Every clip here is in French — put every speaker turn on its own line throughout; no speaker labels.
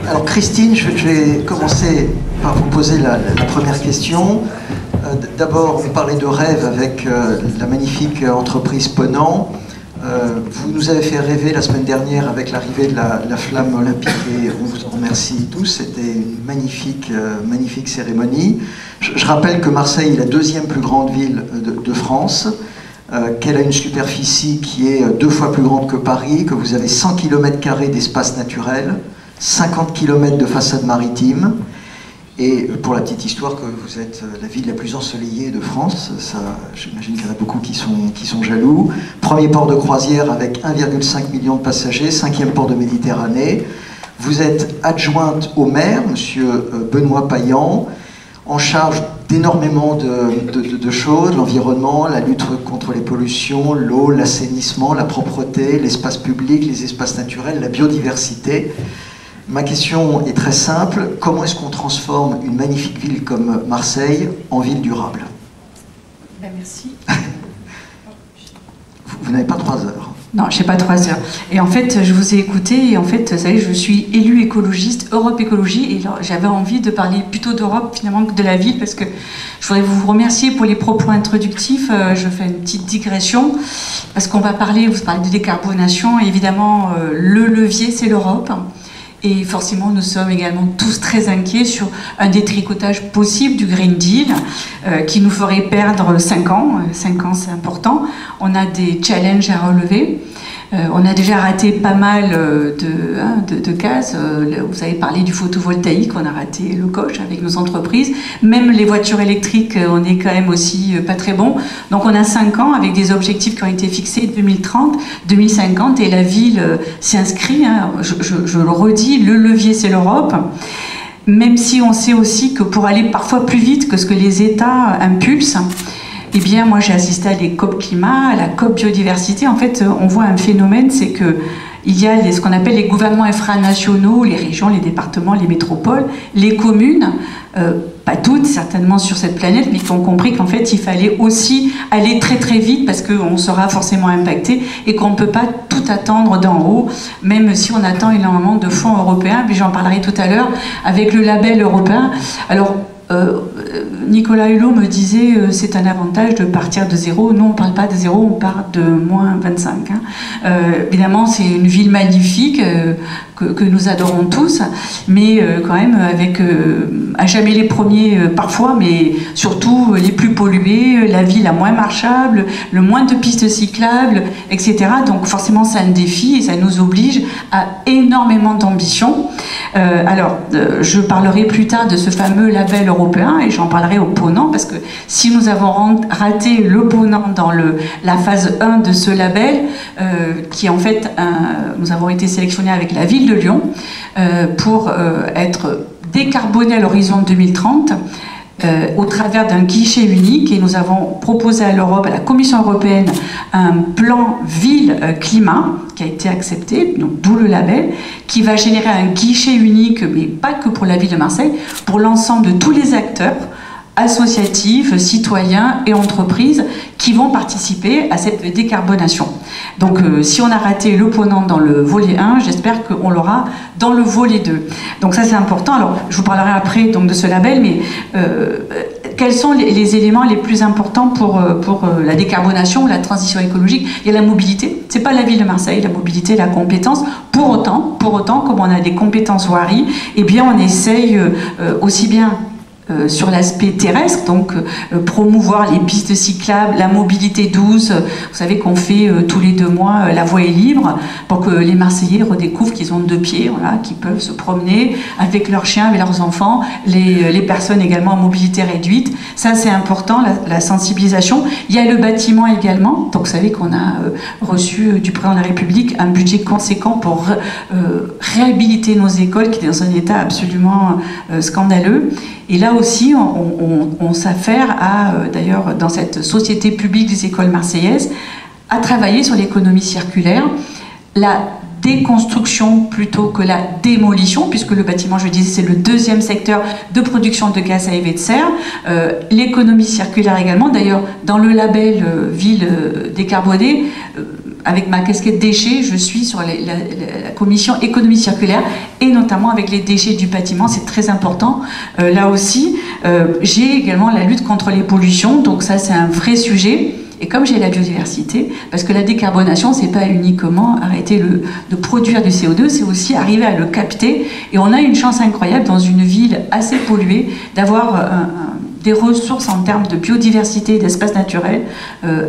Alors Christine, je vais commencer par vous poser la première question. D'abord, on parlait de rêve avec la magnifique entreprise Ponant. Vous nous avez fait rêver la semaine dernière avec l'arrivée de la flamme olympique et on vous en remercie tous. C'était une magnifique cérémonie. Je rappelle que Marseille est la deuxième plus grande ville de France, qu'elle a une superficie qui est 2 fois plus grande que Paris, que vous avez 100 km² d'espace naturel, 50 km de façade maritime. Et pour la petite histoire, que vous êtes la ville la plus ensoleillée de France, ça, j'imagine qu'il y en a beaucoup qui sont jaloux. Premier port de croisière avec 1,5 million de passagers, 5e port de Méditerranée. Vous êtes adjointe au maire, monsieur Benoît Payan, en charge d'énormément de choses, l'environnement, la lutte contre les pollutions, l'eau, l'assainissement, la propreté, l'espace public, les espaces naturels, la biodiversité. Ma question est très simple. Comment est-ce qu'on transforme une magnifique ville comme Marseille en ville durable?
Ben merci.
Vous n'avez pas 3 heures.
Non, je n'ai pas 3 heures. Et en fait, je vous ai écouté et en fait, vous savez, je suis élue écologiste, Europe Écologie, et j'avais envie de parler plutôt d'Europe finalement que de la ville, parce que je voudrais vous remercier pour les propos introductifs. Je fais une petite digression, parce qu'on va parler, vous parlez de décarbonation, et évidemment, le levier, c'est l'Europe. Et forcément, nous sommes également tous très inquiets sur un détricotage possible du Green Deal qui nous ferait perdre 5 ans. 5 ans, c'est important. On a des challenges à relever. On a déjà raté pas mal de cases. Vous avez parlé du photovoltaïque, on a raté le coche avec nos entreprises. Même les voitures électriques, on est quand même aussi pas très bon. Donc on a 5 ans avec des objectifs qui ont été fixés 2030, 2050 et la ville s'y inscrit. Hein. Je le redis, le levier c'est l'Europe. Même si on sait aussi que pour aller parfois plus vite que ce que les États impulsent, eh bien, moi, j'ai assisté à des COP climat, à la COP biodiversité. En fait, on voit un phénomène, c'est que il y a ce qu'on appelle les gouvernements infranationaux, les régions, les départements, les métropoles, les communes, pas toutes certainement sur cette planète, mais qui ont compris qu'en fait, il fallait aussi aller très très vite parce qu'on sera forcément impacté et qu'on ne peut pas tout attendre d'en haut, même si on attend énormément de fonds européens. Mais j'en parlerai tout à l'heure avec le label européen. Alors, Nicolas Hulot me disait c'est un avantage de partir de zéro. Non, on ne parle pas de zéro, on part de moins 25. Hein. Évidemment, c'est une ville magnifique que nous adorons tous, mais quand même avec à jamais les premiers parfois, mais surtout les plus pollués, la ville la moins marchable, le moins de pistes cyclables, etc. Donc forcément, c'est un défi et ça nous oblige à énormément d'ambition. Alors, je parlerai plus tard de ce fameux label européen et j'en parlerai au Ponant parce que si nous avons raté le Ponant dans la phase 1 de ce label, qui en fait, nous avons été sélectionnés avec la ville de Lyon pour être décarbonés à l'horizon 2030 au travers d'un guichet unique et nous avons proposé à l'Europe, à la Commission européenne, un plan ville-climat qui a été accepté, donc d'où le label, qui va générer un guichet unique, mais pas que pour la ville de Marseille, pour l'ensemble de tous les acteurs associatifs, citoyens et entreprises qui vont participer à cette décarbonation. Donc si on a raté le Ponant dans le volet 1, j'espère qu'on l'aura dans le volet 2. Donc ça c'est important. Alors je vous parlerai après donc, de ce label, mais quels sont les éléments les plus importants pour la décarbonation ou la transition écologique? Il y a la mobilité, c'est pas la ville de Marseille, la mobilité, la compétence. Pour autant, comme on a des compétences voirie, eh bien on essaye aussi bien sur l'aspect terrestre, donc promouvoir les pistes cyclables, la mobilité douce. Vous savez qu'on fait tous les 2 mois la voie est libre pour que les Marseillais redécouvrent qu'ils ont 2 pieds, voilà, qu'ils peuvent se promener avec leurs chiens, avec leurs enfants, les personnes également en mobilité réduite. Ça c'est important, la sensibilisation. Il y a le bâtiment également, donc vous savez qu'on a reçu du président de la République un budget conséquent pour réhabiliter nos écoles qui étaient dans un état absolument scandaleux. Et là aussi, on s'affaire à, d'ailleurs, dans cette société publique des écoles marseillaises, à travailler sur l'économie circulaire, la déconstruction plutôt que la démolition, puisque le bâtiment, je disais, c'est le 2e secteur de production de gaz à effet de serre. L'économie circulaire également, d'ailleurs, dans le label Ville décarbonée, avec ma casquette déchets, je suis sur la commission économie circulaire et notamment avec les déchets du bâtiment, c'est très important. Là aussi, j'ai également la lutte contre les pollutions, donc ça c'est un vrai sujet. Et comme j'ai la biodiversité, parce que la décarbonation, c'est pas uniquement arrêter de produire du CO2, c'est aussi arriver à le capter. Et on a une chance incroyable dans une ville assez polluée d'avoir des ressources en termes de biodiversité et d'espaces naturels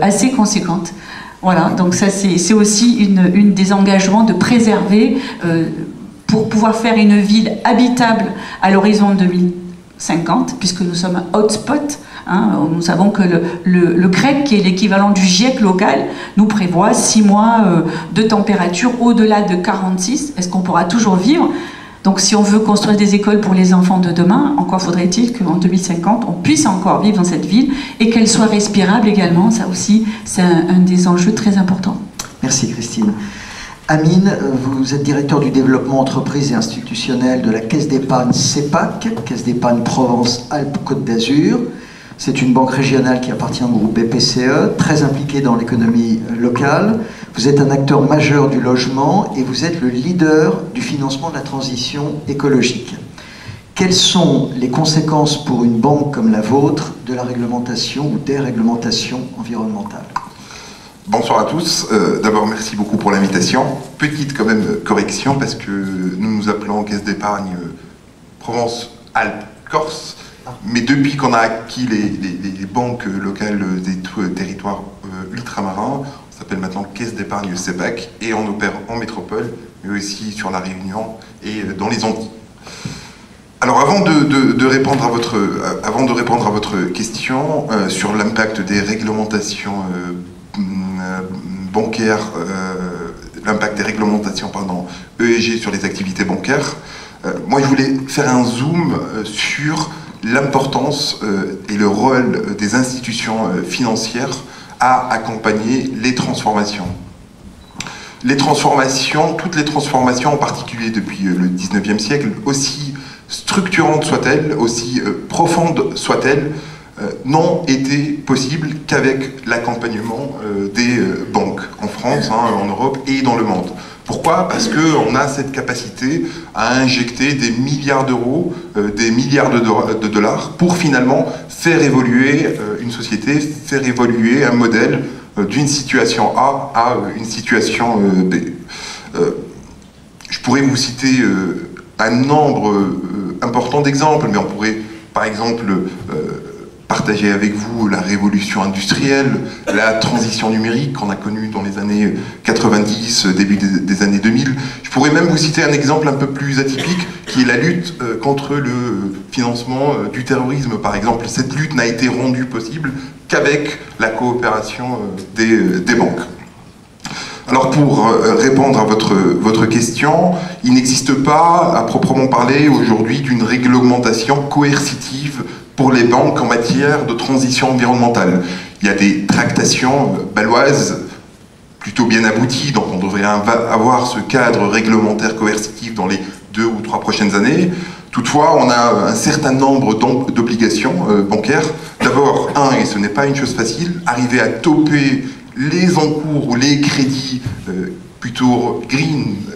assez conséquentes. Voilà, donc ça c'est aussi une des engagements de préserver pour pouvoir faire une ville habitable à l'horizon 2050, puisque nous sommes un hotspot. Hein, nous savons que le GREC, qui est l'équivalent du GIEC local, nous prévoit 6 mois de température au-delà de 46. Est-ce qu'on pourra toujours vivre? Donc si on veut construire des écoles pour les enfants de demain, encore faudrait-il qu'en 2050, on puisse encore vivre dans cette ville et qu'elle soit respirable également. Ça aussi, c'est un des enjeux très importants.
Merci Christine. Amine, vous êtes directeur du développement entreprise et institutionnel de la Caisse d'épargne CEPAC, Caisse d'épargne Provence-Alpes-Côte d'Azur. C'est une banque régionale qui appartient au groupe BPCE, très impliquée dans l'économie locale. Vous êtes un acteur majeur du logement et vous êtes le leader du financement de la transition écologique. Quelles sont les conséquences pour une banque comme la vôtre de la réglementation ou des réglementations environnementales?
Bonsoir à tous. D'abord, merci beaucoup pour l'invitation. Petite quand même correction, parce que nous nous appelons Caisse d'épargne Provence-Alpes-Corse. Mais depuis qu'on a acquis les banques locales des territoires ultramarins, on s'appelle maintenant Caisse d'épargne CEPAC et on opère en métropole, mais aussi sur la Réunion et dans les Antilles. Alors avant de répondre à votre question sur l'impact des réglementations bancaires, l'impact des réglementations ESG sur les activités bancaires, moi je voulais faire un zoom sur l'importance et le rôle des institutions financières à accompagner les transformations. Toutes les transformations, en particulier depuis le 19e siècle, aussi structurantes soient-elles, aussi profondes soient-elles, n'ont été possibles qu'avec l'accompagnement des banques en France, en Europe et dans le monde. Pourquoi? Parce qu'on a cette capacité à injecter des milliards d'euros, des milliards de dollars pour finalement faire évoluer une société, faire évoluer un modèle d'une situation A à une situation B. Je pourrais vous citer un nombre important d'exemples, mais on pourrait par exemple partager avec vous la révolution industrielle, la transition numérique qu'on a connue dans les années 90, début des années 2000. Je pourrais même vous citer un exemple un peu plus atypique, qui est la lutte contre le financement du terrorisme, par exemple. Cette lutte n'a été rendue possible qu'avec la coopération des banques. Alors pour répondre à votre question, il n'existe pas, à proprement parler, aujourd'hui, d'une réglementation coercitive pour les banques en matière de transition environnementale. Il y a des tractations bâloises plutôt bien abouties, donc on devrait avoir ce cadre réglementaire coercitif dans les 2 ou 3 prochaines années. Toutefois, on a un certain nombre d'obligations bancaires. D'abord, et ce n'est pas une chose facile, arriver à toper les encours ou les crédits plutôt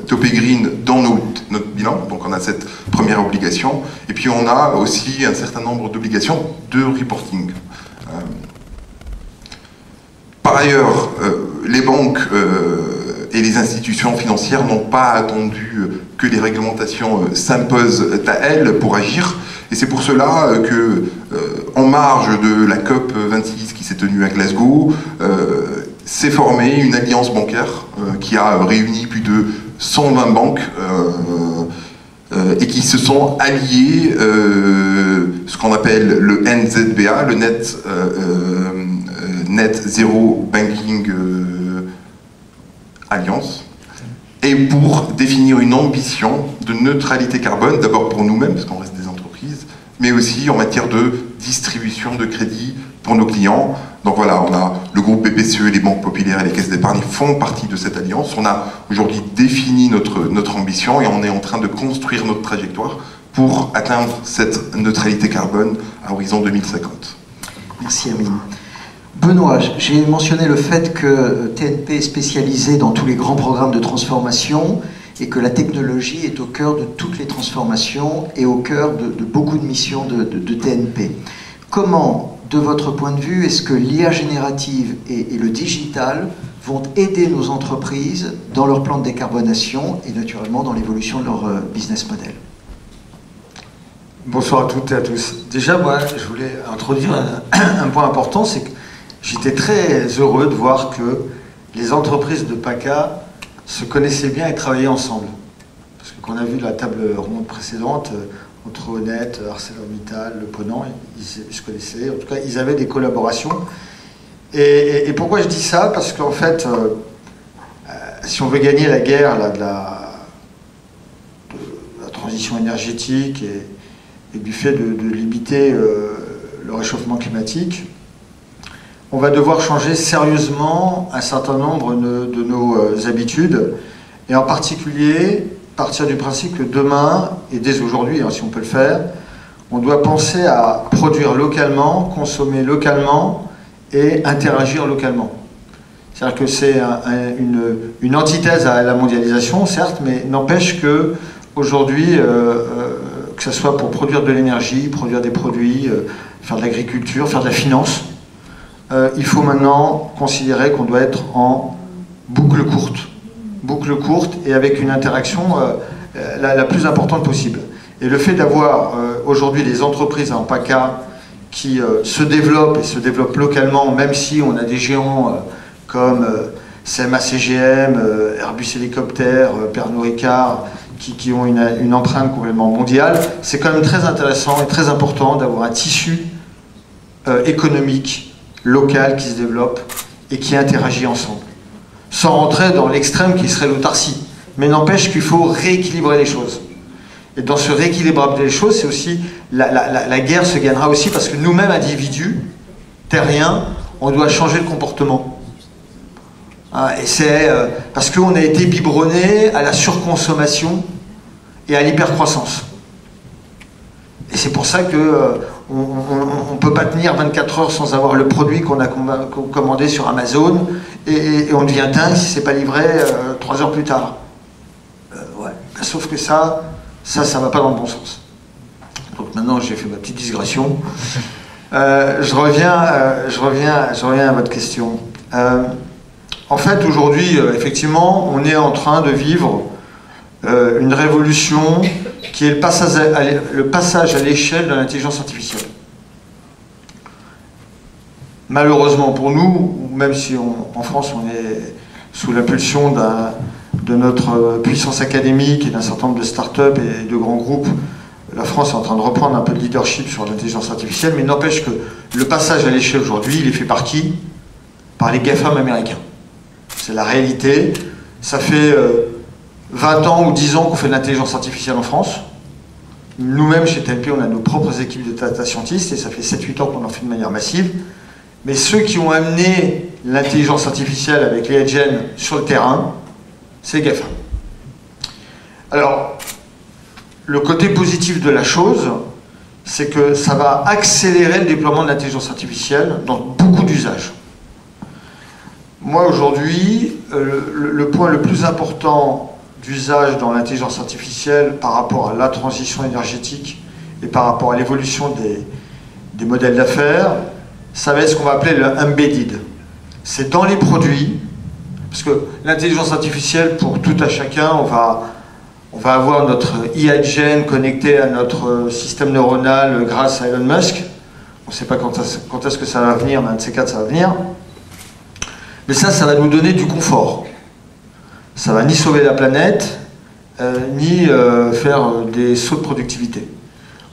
topé green dans notre bilan, donc on a cette première obligation, et puis on a aussi un certain nombre d'obligations de reporting. Par ailleurs, les banques et les institutions financières n'ont pas attendu que les réglementations s'imposent à elles pour agir, et c'est pour cela que, en marge de la COP 26 qui s'est tenue à Glasgow, s'est formée une alliance bancaire qui a réuni plus de 120 banques et qui se sont alliées, ce qu'on appelle le NZBA, le Net Zero Banking Alliance, et pour définir une ambition de neutralité carbone, d'abord pour nous-mêmes, parce qu'on reste des entreprises, mais aussi en matière de distribution de crédit pour nos clients. Donc voilà, on a le groupe BPCE, les banques populaires et les caisses d'épargne font partie de cette alliance. On a aujourd'hui défini notre ambition et on est en train de construire notre trajectoire pour atteindre cette neutralité carbone à horizon 2050.
Merci Amine. Benoît, j'ai mentionné le fait que TNP est spécialisé dans tous les grands programmes de transformation et que la technologie est au cœur de toutes les transformations et au cœur de beaucoup de missions de TNP. Comment, de votre point de vue, est-ce que l'IA générative et le digital vont aider nos entreprises dans leur plan de décarbonation et naturellement dans l'évolution de leur business model?
Bonsoir à toutes et à tous. Déjà, moi, je voulais introduire un point important, c'est que j'étais très heureux de voir que les entreprises de PACA se connaissaient bien et travaillaient ensemble. Parce que quand on a vu la table ronde précédente, entre Honnête, ArcelorMittal, Le Ponant, ils se connaissaient, en tout cas, ils avaient des collaborations. Et pourquoi je dis ça? Parce qu'en fait, si on veut gagner la guerre là, de la transition énergétique et du fait de limiter le réchauffement climatique, on va devoir changer sérieusement un certain nombre de nos habitudes, et en particulier partir du principe que demain, et dès aujourd'hui, hein, si on peut le faire, on doit penser à produire localement, consommer localement et interagir localement. C'est-à-dire que c'est une antithèse à la mondialisation, certes, mais n'empêche que aujourd'hui, que ce soit pour produire de l'énergie, produire des produits, faire de l'agriculture, faire de la finance, il faut maintenant considérer qu'on doit être en boucle courte et avec une interaction la plus importante possible. Et le fait d'avoir aujourd'hui des entreprises en PACA qui se développent localement, même si on a des géants comme CMA-CGM, Airbus Hélicoptère, Pernod Ricard, qui ont une empreinte complètement mondiale, c'est quand même très intéressant et très important d'avoir un tissu économique local qui se développe et qui interagit ensemble. Sans rentrer dans l'extrême qui serait l'autarcie. Mais n'empêche qu'il faut rééquilibrer les choses. Et dans ce rééquilibrage des choses, c'est aussi la guerre se gagnera aussi parce que nous-mêmes, individus, terriens, on doit changer de comportement. Et c'est parce qu'on a été biberonné à la surconsommation et à l'hypercroissance. Et c'est pour ça que on ne peut pas tenir 24 heures sans avoir le produit qu'on a commandé sur Amazon et on devient dingue si c'est pas livré 3 heures plus tard. Ouais. Sauf que ça va pas dans le bon sens. Donc maintenant j'ai fait ma petite digression. Je reviens à votre question. En fait aujourd'hui, effectivement, on est en train de vivre une révolution qui est le passage à l'échelle de l'intelligence artificielle. Malheureusement pour nous, même si en France on est sous l'impulsion de notre puissance académique et d'un certain nombre de start-up et de grands groupes, la France est en train de reprendre un peu de leadership sur l'intelligence artificielle, mais n'empêche que le passage à l'échelle aujourd'hui, il est fait par qui? Par les GAFAM américains. C'est la réalité. Ça fait 20 ans ou 10 ans qu'on fait de l'intelligence artificielle en France. Nous-mêmes, chez TNP, on a nos propres équipes de data scientists et ça fait 7-8 ans qu'on en fait de manière massive. Mais ceux qui ont amené l'intelligence artificielle avec les Gen sur le terrain, c'est GAFA. Alors, le côté positif de la chose, c'est que ça va accélérer le déploiement de l'intelligence artificielle dans beaucoup d'usages. Moi, aujourd'hui, le point le plus important d'usage dans l'intelligence artificielle par rapport à la transition énergétique et par rapport à l'évolution des modèles d'affaires, ça va être ce qu'on va appeler le embedded. C'est dans les produits, parce que l'intelligence artificielle, pour tout à chacun, on va avoir notre IA Gen connecté à notre système neuronal grâce à Elon Musk. On ne sait pas quand est-ce que ça va venir, mais un de ces quatre, ça va venir. Mais ça va nous donner du confort. Ça va ni sauver la planète, ni faire des sauts de productivité.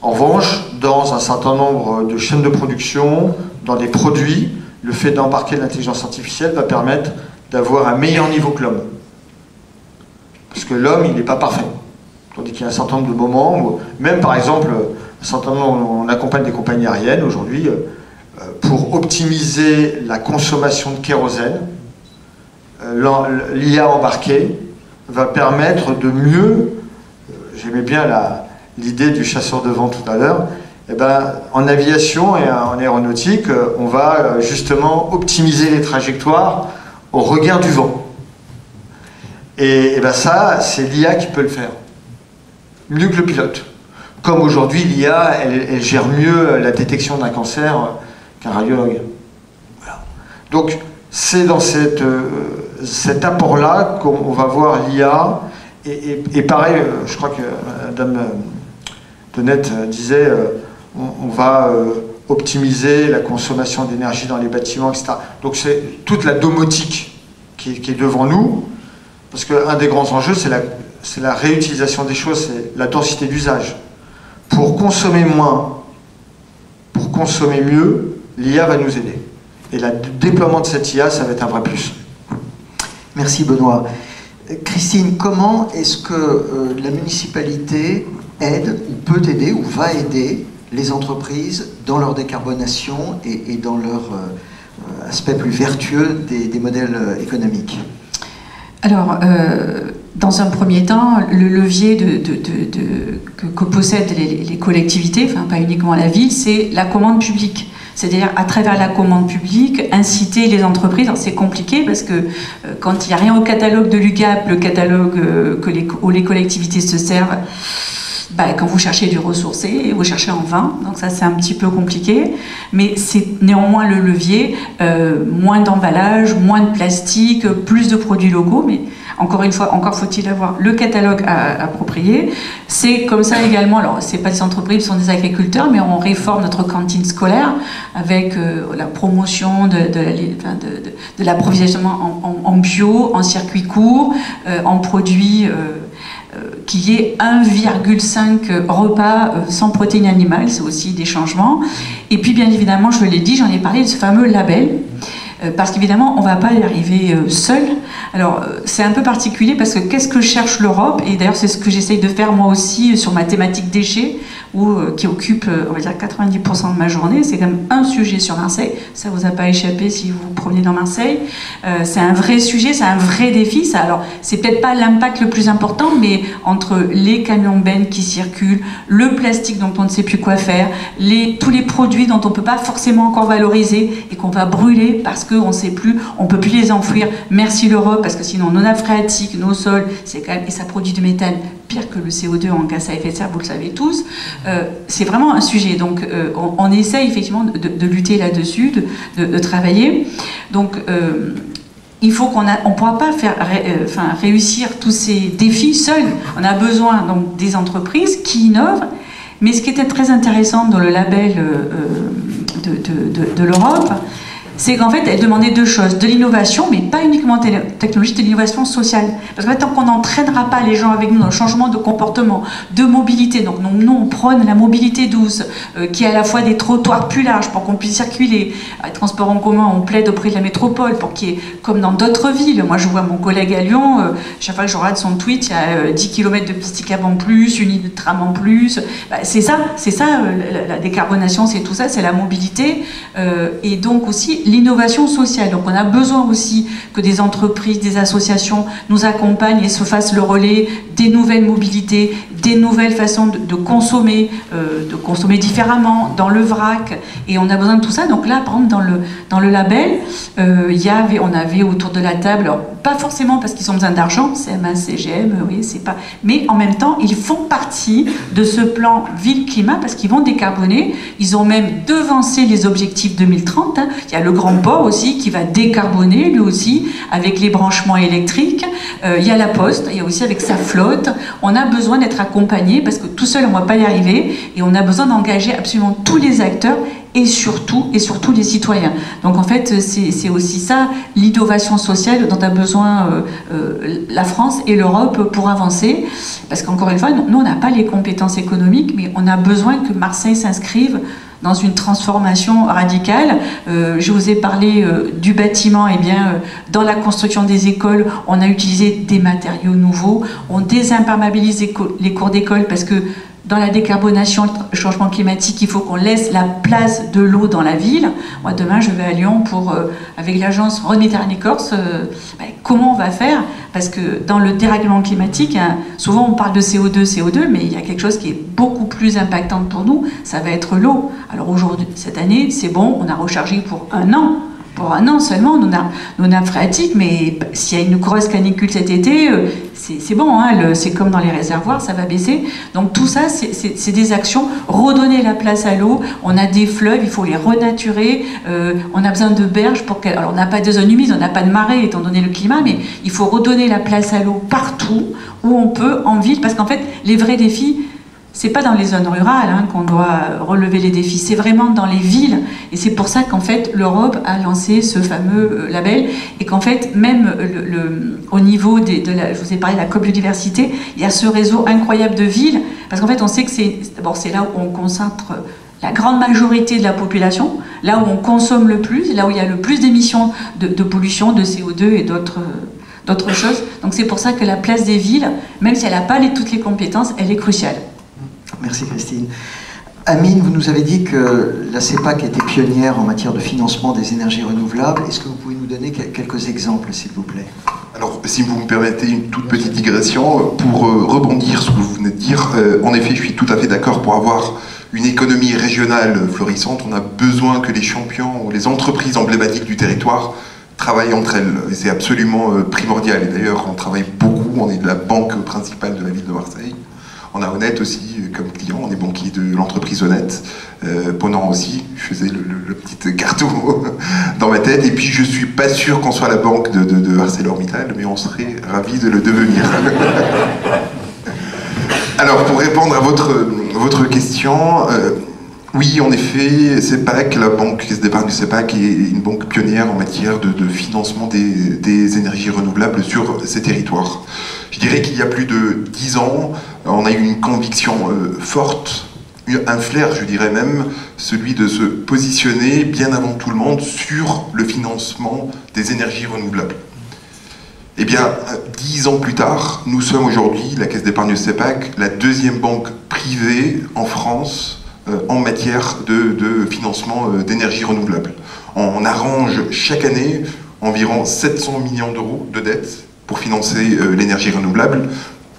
En revanche, dans un certain nombre de chaînes de production, dans des produits, le fait d'embarquer l'intelligence artificielle va permettre d'avoir un meilleur niveau que l'homme. Parce que l'homme, il n'est pas parfait. Tandis qu'il y a un certain nombre de moments où, même par exemple, un certain nombre, on accompagne des compagnies aériennes aujourd'hui, pour optimiser la consommation de kérosène, l'IA embarquée va permettre de mieux, j'aimais bien l'idée du chasseur de vent tout à l'heure, Eh ben, en aviation et en aéronautique, on va justement optimiser les trajectoires au regard du vent. Et ben ça, c'est l'IA qui peut le faire. Mieux que le pilote. Comme aujourd'hui, l'IA, elle gère mieux la détection d'un cancer qu'un radiologue. Voilà. Donc, c'est dans cet apport-là qu'on va voir l'IA. Et pareil, je crois que Madame Denette disait, on va optimiser la consommation d'énergie dans les bâtiments, etc. Donc c'est toute la domotique qui est devant nous, parce qu'un des grands enjeux, c'est la réutilisation des choses, c'est la densité d'usage. Pour consommer moins, pour consommer mieux, l'IA va nous aider. Et le déploiement de cette IA, ça va être un vrai plus.
Merci Benoît. Christine, comment est-ce que la municipalité aide, ou peut aider, ou va aider les entreprises dans leur décarbonation et dans leur aspect plus vertueux des modèles économiques?
Alors, dans un premier temps, le levier que possèdent les collectivités, enfin pas uniquement la ville, c'est la commande publique. C'est-à-dire, à travers la commande publique, inciter les entreprises. C'est compliqué parce que quand il n'y a rien au catalogue de l'UGAP, le catalogue où les collectivités se servent, quand vous cherchez du ressourcé, vous cherchez en vain. Donc ça, c'est un petit peu compliqué. Mais c'est néanmoins le levier. Moins d'emballage, moins de plastique, plus de produits locaux. Mais encore une fois, encore faut-il avoir le catalogue approprié. C'est comme ça également, alors c'est pas des entreprises, ce sont des agriculteurs, mais on réforme notre cantine scolaire avec la promotion de l'approvisionnement en bio, en circuit court, en produits qu'il y ait 1,5 repas sans protéines animales, c'est aussi des changements. Et puis bien évidemment, je l'ai dit, j'en ai parlé de ce fameux label, parce qu'évidemment, on ne va pas y arriver seul. Alors, c'est un peu particulier parce que qu'est-ce que cherche l'Europe? Et d'ailleurs, c'est ce que j'essaye de faire moi aussi sur ma thématique déchets, qui occupe, on va dire, 90% de ma journée. C'est quand même un sujet sur Marseille. Ça ne vous a pas échappé si vous vous promenez dans Marseille. C'est un vrai sujet, c'est un vrai défi. Ça. Alors, c'est peut-être pas l'impact le plus important, mais entre les camions bennes qui circulent, le plastique dont on ne sait plus quoi faire, tous les produits dont on ne peut pas forcément encore valoriser et qu'on va brûler parce qu'on ne sait plus, on ne peut plus les enfouir. Merci l'Europe, parce que sinon nos nappes phréatiques, nos sols, c'est quand même, et ça produit du méthane pire que le CO2 en gaz à effet de serre, vous le savez tous. C'est vraiment un sujet. Donc on essaye effectivement de lutter là-dessus, de travailler. Donc il faut on ne pourra pas réussir tous ces défis seuls. On a besoin donc des entreprises qui innovent. Mais ce qui était très intéressant dans le label de l'Europe, c'est qu'en fait, elle demandait deux choses, de l'innovation, mais pas uniquement technologique, de l'innovation sociale. Parce que tant qu'on n'entraînera pas les gens avec nous dans le changement de comportement, de mobilité, donc nous on prône la mobilité douce, qui est à la fois des trottoirs plus larges pour qu'on puisse circuler, les transports en commun, on plaide auprès de la métropole pour qu'il y ait, comme dans d'autres villes, moi je vois mon collègue à Lyon, chaque fois que je regarde son tweet, il y a 10 km de piste cyclable en plus, une ligne de tram en plus, c'est ça la décarbonation, c'est tout ça, c'est la mobilité, et donc aussi l'innovation sociale. Donc on a besoin aussi que des entreprises, des associations nous accompagnent et se fassent le relais des nouvelles mobilités, des nouvelles façons de consommer différemment dans le vrac. Et on a besoin de tout ça. Donc là, par exemple, dans le label, on avait autour de la table, alors, pas forcément parce qu'ils ont besoin d'argent, CMA, CGM, oui, c'est pas. Mais en même temps, ils font partie de ce plan ville-climat parce qu'ils vont décarboner. Ils ont même devancé les objectifs 2030. Hein. Il y a le Grand Port aussi qui va décarboner lui aussi avec les branchements électriques. Il y a la Poste, il y a aussi avec sa flotte. On a besoin d'être accompagnés parce que tout seul on ne va pas y arriver et on a besoin d'engager absolument tous les acteurs et surtout les citoyens. Donc en fait c'est aussi ça l'innovation sociale dont a besoin la France et l'Europe pour avancer. Parce qu'encore une fois, nous on n'a pas les compétences économiques, mais on a besoin que Marseille s'inscrive dans une transformation radicale. Je vous ai parlé du bâtiment. Eh bien, dans la construction des écoles, on a utilisé des matériaux nouveaux. On désimperméabilise les cours d'école parce que dans la décarbonation, le changement climatique, il faut qu'on laisse la place de l'eau dans la ville. Moi, demain, je vais à Lyon avec l'agence Rhône-Méditerranée-Corse. Comment on va faire? Parce que dans le dérèglement climatique, hein, souvent on parle de CO2, mais il y a quelque chose qui est beaucoup plus impactant pour nous, ça va être l'eau. Alors aujourd'hui, cette année, c'est bon, on a rechargé pour un an. Pour un an seulement, nos nappes phréatiques, mais s'il y a une grosse canicule cet été, c'est bon, hein, c'est comme dans les réservoirs, ça va baisser. Donc tout ça, c'est des actions, redonner la place à l'eau. On a des fleuves, il faut les renaturer. On a besoin de berges alors on n'a pas de zones humides, on n'a pas de marée étant donné le climat, mais il faut redonner la place à l'eau partout où on peut en ville, parce qu'en fait, les vrais défis, c'est pas dans les zones rurales hein, qu'on doit relever les défis, c'est vraiment dans les villes. Et c'est pour ça qu'en fait, l'Europe a lancé ce fameux label et qu'en fait, même au niveau je vous ai parlé de la COP biodiversité, il y a ce réseau incroyable de villes, parce qu'en fait, on sait que c'est là où on concentre la grande majorité de la population, là où on consomme le plus, là où il y a le plus d'émissions de pollution, de CO2 et d'autres choses. Donc c'est pour ça que la place des villes, même si elle n'a pas toutes les compétences, elle est cruciale.
Merci Christine. Amine, vous nous avez dit que la CEPAC était pionnière en matière de financement des énergies renouvelables. Est-ce que vous pouvez nous donner quelques exemples, s'il vous plaît?
Alors, si vous me permettez une toute petite digression, pour rebondir sur ce que vous venez de dire, en effet, je suis tout à fait d'accord, pour avoir une économie régionale florissante, on a besoin que les champions ou les entreprises emblématiques du territoire travaillent entre elles. Et c'est absolument primordial. Et d'ailleurs, on travaille beaucoup, on est de la banque principale de la ville de Marseille. On a Honnête aussi comme client, on est banquier de l'entreprise Honnête. Ponant aussi, je faisais le petit carton dans ma tête. Et puis je suis pas sûr qu'on soit la banque de ArcelorMittal, mais on serait ravis de le devenir. Alors pour répondre à votre question, oui en effet, CEPAC, la banque Caisse d'épargne CEPAC est une banque pionnière en matière de financement des énergies renouvelables sur ces territoires. Je dirais qu'il y a plus de 10 ans, on a eu une conviction forte, un flair, je dirais même, celui de se positionner bien avant tout le monde sur le financement des énergies renouvelables. Eh bien, 10 ans plus tard, nous sommes aujourd'hui, la Caisse d'épargne CEPAC, la deuxième banque privée en France en matière de financement d'énergie renouvelable. On arrange chaque année environ 700 millions d'euros de dettes pour financer l'énergie renouvelable.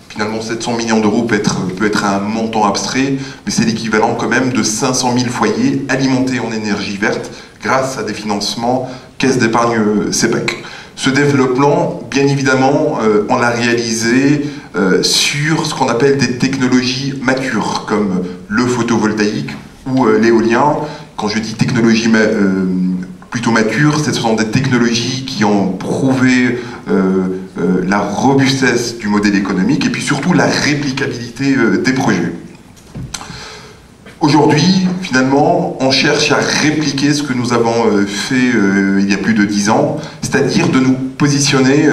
Finalement, 700 millions d'euros peut être un montant abstrait, mais c'est l'équivalent quand même de 500 000 foyers alimentés en énergie verte grâce à des financements Caisse d'épargne CEPAC. Ce développement, bien évidemment, on l'a réalisé sur ce qu'on appelle des technologies matures, comme le photovoltaïque ou l'éolien. Quand je dis technologie plutôt mature, ce sont des technologies qui ont prouvé la robustesse du modèle économique et puis surtout la réplicabilité des projets. Aujourd'hui, finalement, on cherche à répliquer ce que nous avons fait il y a plus de 10 ans, c'est-à-dire de nous positionner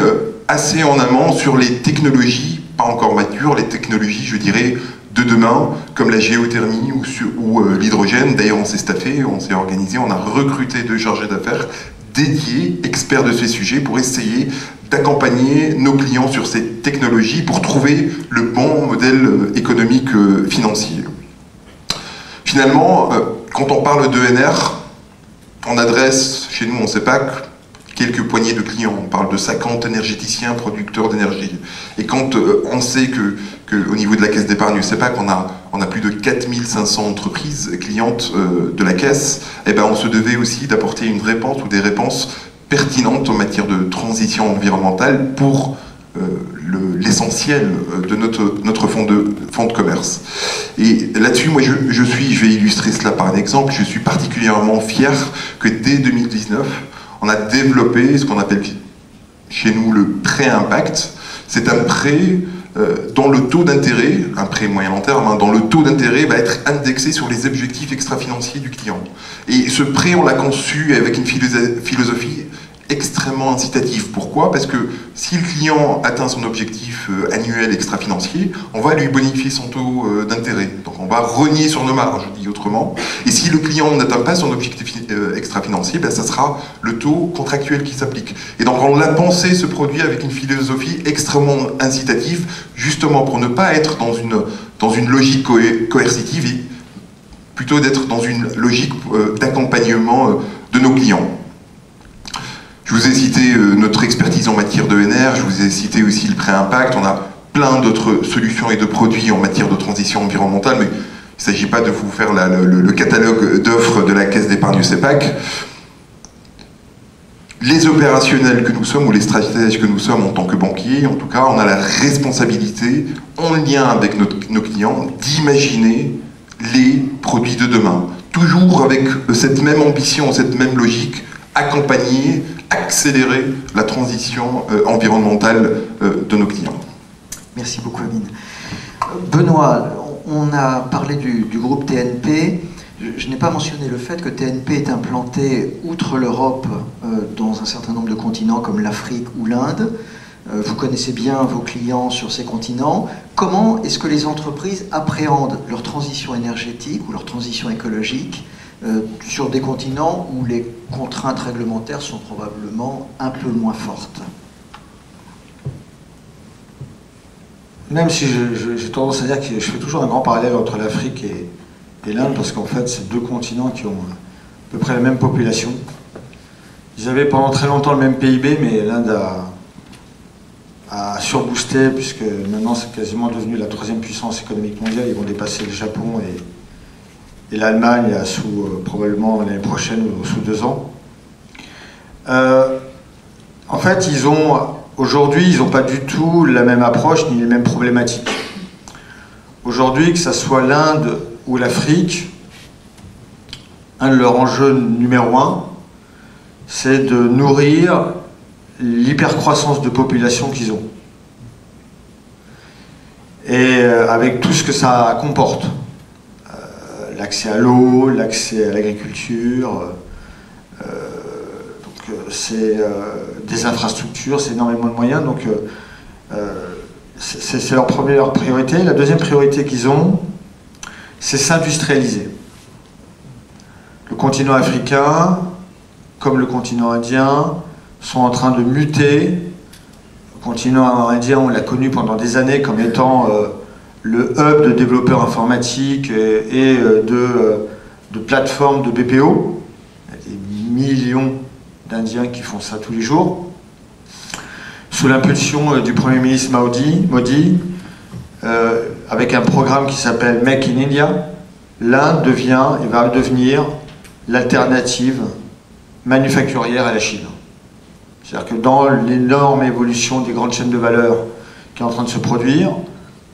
assez en amont sur les technologies, pas encore matures, les technologies, je dirais, de demain, comme la géothermie ou l'hydrogène. D'ailleurs, on s'est staffé, on s'est organisé, on a recruté 2 chargés d'affaires dédiés, experts de ces sujets, pour essayer d'accompagner nos clients sur ces technologies pour trouver le bon modèle économique financier. Finalement, quand on parle d'ENR, on adresse chez nous en CEPAC quelques poignées de clients. On parle de 50 énergéticiens producteurs d'énergie. Et quand on sait qu'au niveau de la caisse d'épargne CEPAC, on a plus de 4500 entreprises clientes de la caisse, eh ben on se devait aussi d'apporter une réponse ou des réponses pertinentes en matière de transition environnementale pour l'essentiel de notre fonds de commerce. Et là-dessus, moi, je vais illustrer cela par un exemple. Je suis particulièrement fier que dès 2019, on a développé ce qu'on appelle chez nous le prêt impact. C'est un prêt dont le taux d'intérêt, un prêt moyen long terme, hein, dont le taux d'intérêt va être indexé sur les objectifs extra-financiers du client. Et ce prêt, on l'a conçu avec une philosophie extrêmement incitatif. Pourquoi? Parce que si le client atteint son objectif annuel extra-financier, on va lui bonifier son taux d'intérêt. Donc on va rogner sur nos marges, je dis autrement. Et si le client n'atteint pas son objectif extra-financier, ben, ça sera le taux contractuel qui s'applique. Et donc on l'a pensé, ce produit, avec une philosophie extrêmement incitative, justement pour ne pas être dans une logique coercitive, et plutôt d'être dans une logique d'accompagnement de nos clients. Je vous ai cité notre expertise en matière d'ENR, je vous ai cité aussi le pré-impact, on a plein d'autres solutions et de produits en matière de transition environnementale, mais il ne s'agit pas de vous faire le catalogue d'offres de la Caisse d'épargne CEPAC. Les opérationnels que nous sommes, ou les stratèges que nous sommes en tant que banquiers, en tout cas, on a la responsabilité, en lien avec nos clients, d'imaginer les produits de demain. Toujours avec cette même ambition, cette même logique, accompagner, accélérer la transition environnementale de nos clients.
Merci beaucoup, Amine. Benoît, on a parlé du groupe TNP. Je n'ai pas mentionné le fait que TNP est implanté, outre l'Europe, dans un certain nombre de continents comme l'Afrique ou l'Inde. Vous connaissez bien vos clients sur ces continents. Comment est-ce que les entreprises appréhendent leur transition énergétique ou leur transition écologique sur des continents où les contraintes réglementaires sont probablement un peu moins fortes?
Même si j'ai tendance à dire que je fais toujours un grand parallèle entre l'Afrique et l'Inde, parce qu'en fait, c'est deux continents qui ont à peu près la même population. Ils avaient pendant très longtemps le même PIB, mais l'Inde a surboosté, puisque maintenant c'est quasiment devenu la troisième puissance économique mondiale. Ils vont dépasser le Japon et l'Allemagne probablement l'année prochaine ou sous 2 ans. En fait, aujourd'hui, ils n'ont pas du tout la même approche ni les mêmes problématiques. Aujourd'hui, que ce soit l'Inde ou l'Afrique, un de leurs enjeux numéro 1, c'est de nourrir l'hypercroissance de population qu'ils ont. Et avec tout ce que ça comporte. L'accès à l'eau, l'accès à l'agriculture, c'est des infrastructures, c'est énormément de moyens, donc c'est leur première priorité. La deuxième priorité qu'ils ont, c'est s'industrialiser. Le continent africain, comme le continent indien, sont en train de muter. Le continent indien, on l'a connu pendant des années comme étant le hub de développeurs informatiques et de plateformes de BPO. Il y a des millions d'Indiens qui font ça tous les jours. Sous l'impulsion du Premier ministre Modi, avec un programme qui s'appelle Make in India, l'Inde devient et va devenir l'alternative manufacturière à la Chine. C'est-à-dire que dans l'énorme évolution des grandes chaînes de valeur qui est en train de se produire,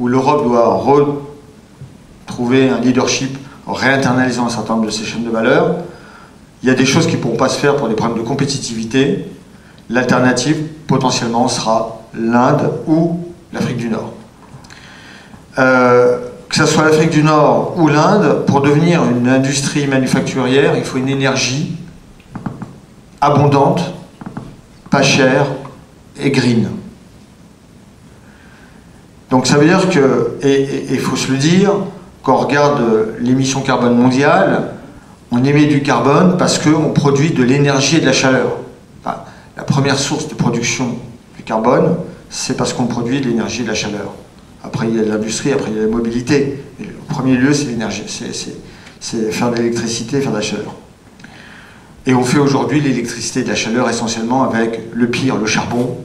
où l'Europe doit retrouver un leadership en réinternalisant un certain nombre de ces chaînes de valeur, il y a des choses qui ne pourront pas se faire pour des problèmes de compétitivité. L'alternative, potentiellement, sera l'Inde ou l'Afrique du Nord. Que ce soit l'Afrique du Nord ou l'Inde, pour devenir une industrie manufacturière, il faut une énergie abondante, pas chère et green. Donc ça veut dire que, et il faut se le dire, quand on regarde l'émission carbone mondiale, on émet du carbone parce qu'on produit de l'énergie et de la chaleur. Enfin, la première source de production du carbone, c'est parce qu'on produit de l'énergie et de la chaleur. Après, il y a de l'industrie, après, il y a la mobilité. Mais le premier lieu, c'est l'énergie. C'est faire de l'électricité, faire de la chaleur. Et on fait aujourd'hui l'électricité et de la chaleur essentiellement avec le pire, le charbon.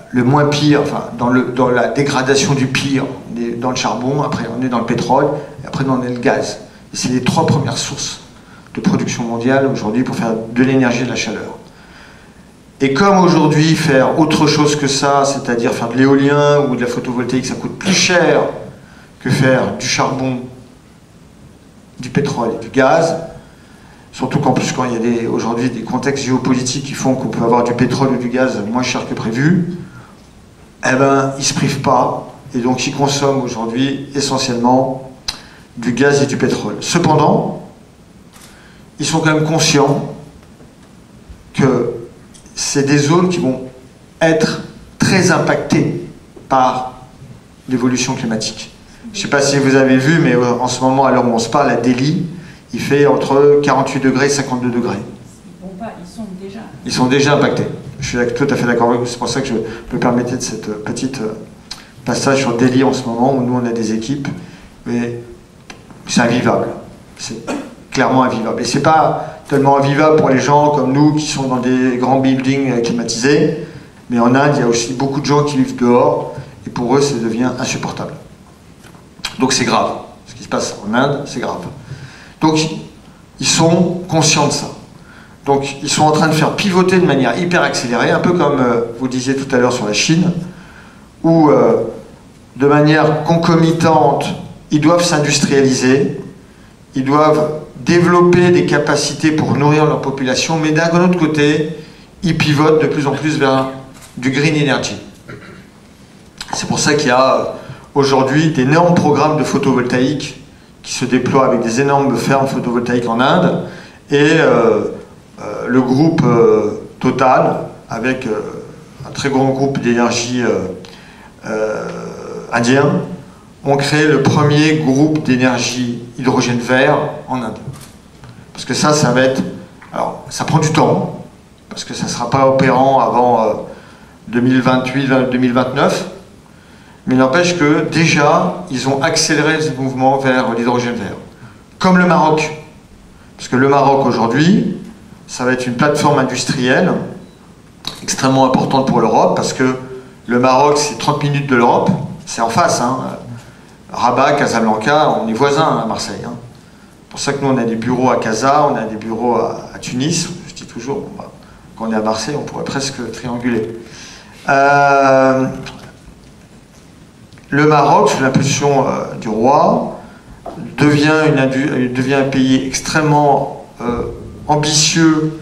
Le moins pire, enfin, dans la dégradation du pire, on est dans le charbon, après on est dans le pétrole, et après on est le gaz. Et c'est les 3 premières sources de production mondiale aujourd'hui pour faire de l'énergie et de la chaleur. Et comme aujourd'hui, faire autre chose que ça, c'est-à-dire faire de l'éolien ou de la photovoltaïque, ça coûte plus cher que faire du charbon, du pétrole et du gaz, surtout qu'en plus, quand il y a aujourd'hui des contextes géopolitiques qui font qu'on peut avoir du pétrole ou du gaz moins cher que prévu, eh ben, ils ne se privent pas, et donc ils consomment aujourd'hui essentiellement du gaz et du pétrole. Cependant, ils sont quand même conscients que c'est des zones qui vont être très impactées par l'évolution climatique. Je ne sais pas si vous avez vu, mais en ce moment, à l'heure où on se parle, à Delhi, il fait entre 48 degrés et 52 degrés. Ils sont déjà impactés. Je suis tout à fait d'accord avec vous. C'est pour ça que je me permettais de cette petite passage sur Delhi en ce moment, où nous, on a des équipes. Mais c'est invivable. C'est clairement invivable. Et c'est pas tellement invivable pour les gens comme nous qui sont dans des grands buildings climatisés, mais en Inde, il y a aussi beaucoup de gens qui vivent dehors, et pour eux, ça devient insupportable. Donc c'est grave. Ce qui se passe en Inde, c'est grave. Donc, ils sont conscients de ça. Donc, ils sont en train de faire pivoter de manière hyper accélérée, un peu comme vous disiez tout à l'heure sur la Chine, où, de manière concomitante, ils doivent s'industrialiser, ils doivent développer des capacités pour nourrir leur population, mais d'un autre côté, ils pivotent de plus en plus vers du green energy. C'est pour ça qu'il y a aujourd'hui d'énormes programmes de photovoltaïque qui se déploient avec des énormes fermes photovoltaïques en Inde, et le groupe Total, avec un très grand groupe d'énergie indien, ont créé le premier groupe d'énergie hydrogène vert en Inde. Parce que ça va être... Alors, ça prend du temps, parce que ça ne sera pas opérant avant 2028-2029, mais n'empêche que déjà, ils ont accéléré ce mouvement vers l'hydrogène vert. Comme le Maroc. Parce que le Maroc, aujourd'hui, ça va être une plateforme industrielle extrêmement importante pour l'Europe, parce que le Maroc, c'est 30 minutes de l'Europe, c'est en face, hein. Rabat, Casablanca, on est voisins à Marseille. Hein. C'est pour ça que nous, on a des bureaux à Casa, on a des bureaux à Tunis. Je dis toujours, bon, bah, quand on est à Marseille, on pourrait presque trianguler. Le Maroc, sous l'impulsion du roi, devient un pays extrêmement ambitieux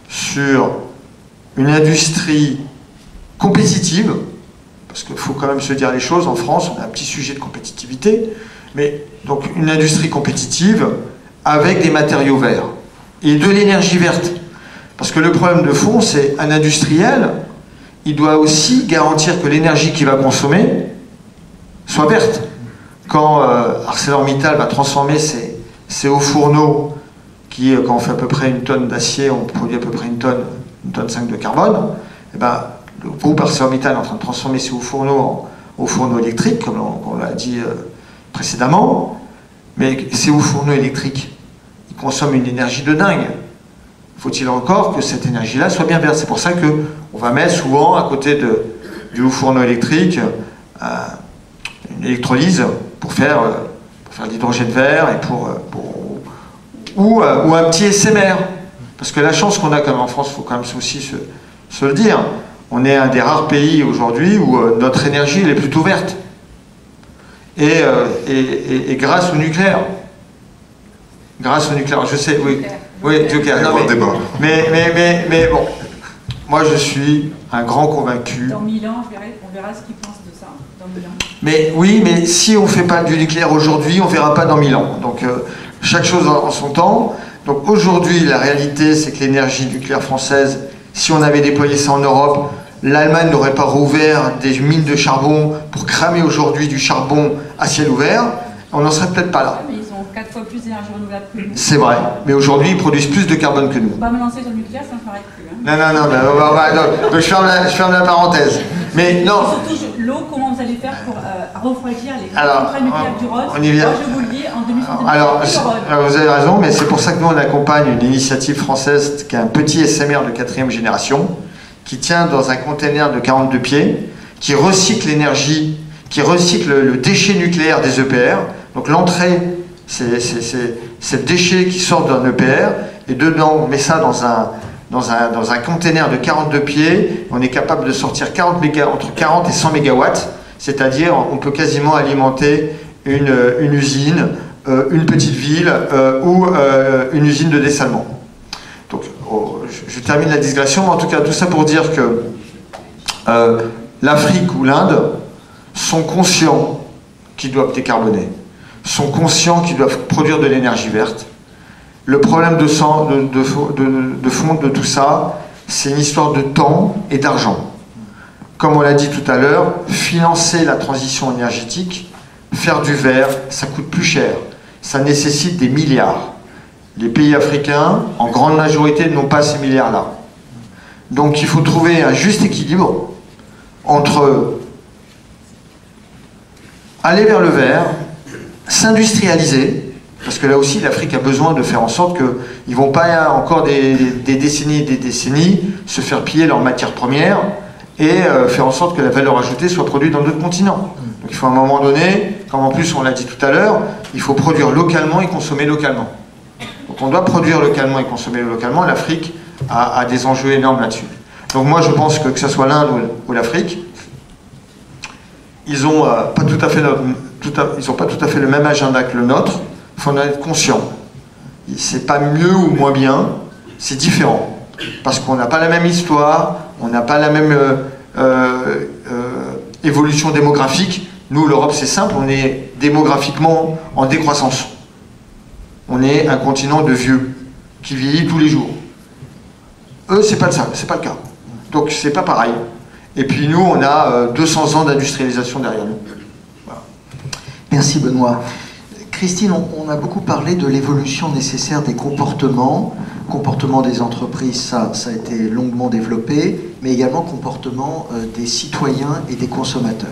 sur une industrie compétitive, parce qu'il faut quand même se dire les choses, en France, on a un petit sujet de compétitivité, mais donc une industrie compétitive avec des matériaux verts et de l'énergie verte. Parce que le problème de fond, c'est un industriel, il doit aussi garantir que l'énergie qu'il va consommer soit verte. Quand ArcelorMittal va transformer ses hauts fourneaux, qui, quand on fait à peu près une tonne d'acier, on produit à peu près une tonne 5 de carbone, et ben, le groupe ArcelorMittal est en train de transformer ses hauts fourneaux en hauts fourneaux électriques, comme on l'a dit précédemment, mais ces hauts fourneaux électriques, ils consomment une énergie de dingue. Faut-il encore que cette énergie-là soit bien verte? C'est pour ça qu'on va mettre souvent à côté du haut fourneau électrique une électrolyse pour faire de l'hydrogène vert et ou un petit SMR. Parce que la chance qu'on a comme en France, il faut quand même aussi se le dire, on est un des rares pays aujourd'hui où notre énergie elle est plutôt verte. Et grâce au nucléaire. Grâce au nucléaire, je sais, oui. Oui, nucléaire. Mais bon, moi je suis un grand convaincu.
Dans 1000 ans, on verra ce qu'ils pensent de ça. Dans 1000 ans.
Mais oui, mais si on ne fait pas du nucléaire aujourd'hui, on ne verra pas dans 1000 ans. Donc chaque chose en son temps. Donc aujourd'hui, la réalité, c'est que l'énergie nucléaire française, si on avait déployé ça en Europe, l'Allemagne n'aurait pas rouvert des mines de charbon pour cramer aujourd'hui du charbon à ciel ouvert. On n'en serait peut-être pas là.
Mais ils ont 4 fois plus d'énergie renouvelable que nous.
C'est vrai, mais aujourd'hui, ils produisent plus de carbone que nous.
Faut pas me lancer sur le nucléaire, ça ne m'arrête plus. Hein.
Non, je ferme la parenthèse. Mais non.
Et surtout, l'eau, comment vous allez faire pour refroidir les centrales nucléaires du Rhône?
On y vient.
Moi, je vous le dis, en 2030,
alors, vous avez raison, mais c'est pour ça que nous, on accompagne une initiative française qui est un petit SMR de 4e génération, qui tient dans un container de 42 pieds, qui recycle l'énergie, qui recycle le déchet nucléaire des EPR. Donc l'entrée, c'est le déchet qui sort d'un EPR, et dedans, on met ça dans un container de 42 pieds, on est capable de sortir entre 40 et 100 mégawatts, c'est-à-dire on peut quasiment alimenter une usine, une petite ville ou une usine de dessalement. Donc je termine la digression, mais en tout cas tout ça pour dire que l'Afrique ou l'Inde sont conscients qu'ils doivent décarboner, sont conscients qu'ils doivent produire de l'énergie verte. Le problème de fond de tout ça, c'est une histoire de temps et d'argent. Comme on l'a dit tout à l'heure, financer la transition énergétique, faire du vert, ça coûte plus cher. Ça nécessite des milliards. Les pays africains, en grande majorité, n'ont pas ces milliards-là. Donc il faut trouver un juste équilibre entre aller vers le vert, s'industrialiser, parce que là aussi l'Afrique a besoin de faire en sorte qu'ils ne vont pas encore des décennies et des décennies se faire piller leurs matières premières et faire en sorte que la valeur ajoutée soit produite dans d'autres continents. Donc il faut à un moment donné, comme en plus on l'a dit tout à l'heure, il faut produire localement et consommer localement. Donc on doit produire localement et consommer localement. L'Afrique a des enjeux énormes là-dessus. Donc moi je pense que ce soit l'Inde ou l'Afrique, ils n'ont pas tout à fait le même agenda que le nôtre. Il faut en être conscient. C'est pas mieux ou moins bien, c'est différent. Parce qu'on n'a pas la même histoire, on n'a pas la même évolution démographique. Nous, l'Europe, c'est simple, on est démographiquement en décroissance. On est un continent de vieux, qui vieillit tous les jours. Eux, c'est pas le cas. Donc, c'est pas pareil. Et puis nous, on a 200 ans d'industrialisation derrière nous. Voilà.
Merci Benoît. Christine, on a beaucoup parlé de l'évolution nécessaire des comportements des entreprises, ça a été longuement développé, mais également comportement des citoyens et des consommateurs.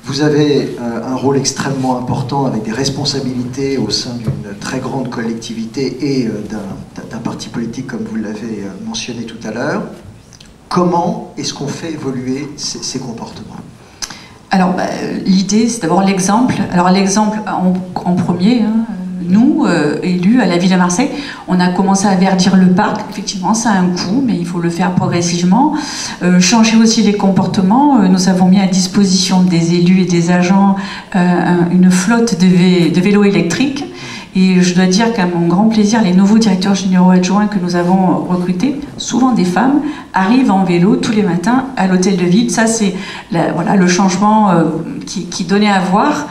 Vous avez un rôle extrêmement important avec des responsabilités au sein d'une très grande collectivité et d'un parti politique comme vous l'avez mentionné tout à l'heure. Comment est-ce qu'on fait évoluer ces comportements ?
Alors, l'idée, c'est d'abord l'exemple. Alors, l'exemple en premier, hein, nous, élus à la ville de Marseille, on a commencé à verdir le parc. Effectivement, ça a un coût, mais il faut le faire progressivement. Changer aussi les comportements. Nous avons mis à disposition des élus et des agents une flotte de vélos électriques. Et je dois dire qu'à mon grand plaisir, les nouveaux directeurs généraux adjoints que nous avons recrutés, souvent des femmes, arrivent en vélo tous les matins à l'hôtel de ville. Ça, c'est voilà, le changement qui donnait à voir.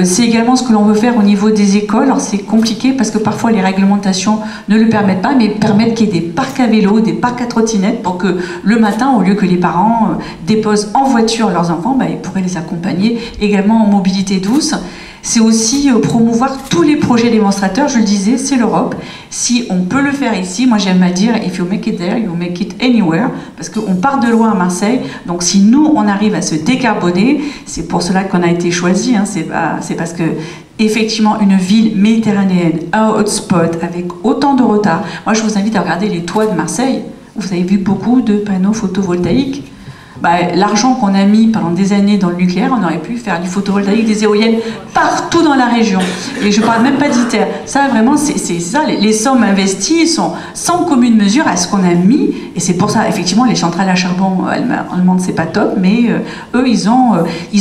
C'est également ce que l'on veut faire au niveau des écoles. Alors c'est compliqué parce que parfois les réglementations ne le permettent pas, mais permettent qu'il y ait des parcs à vélo, des parcs à trottinettes pour que le matin, au lieu que les parents déposent en voiture leurs enfants, ils pourraient les accompagner également en mobilité douce. C'est aussi promouvoir tous les projets démonstrateurs. Je le disais, c'est l'Europe. Si on peut le faire ici, moi j'aime à dire « if you make it there, you make it anywhere », parce qu'on part de loin à Marseille. Donc si nous, on arrive à se décarboner, c'est pour cela qu'on a été choisi. Hein, c'est parce que effectivement, une ville méditerranéenne, un hotspot, avec autant de retard. Moi, je vous invite à regarder les toits de Marseille. Vous avez vu beaucoup de panneaux photovoltaïques. L'argent qu'on a mis pendant des années dans le nucléaire, on aurait pu faire du photovoltaïque, des éoliennes partout dans la région. Et je ne parle même pas d'ITER. Ça, vraiment, c'est ça. Les sommes investies sont sans commune mesure à ce qu'on a mis. Et c'est pour ça, effectivement, les centrales à charbon allemandes, c'est pas top. Mais eux, ils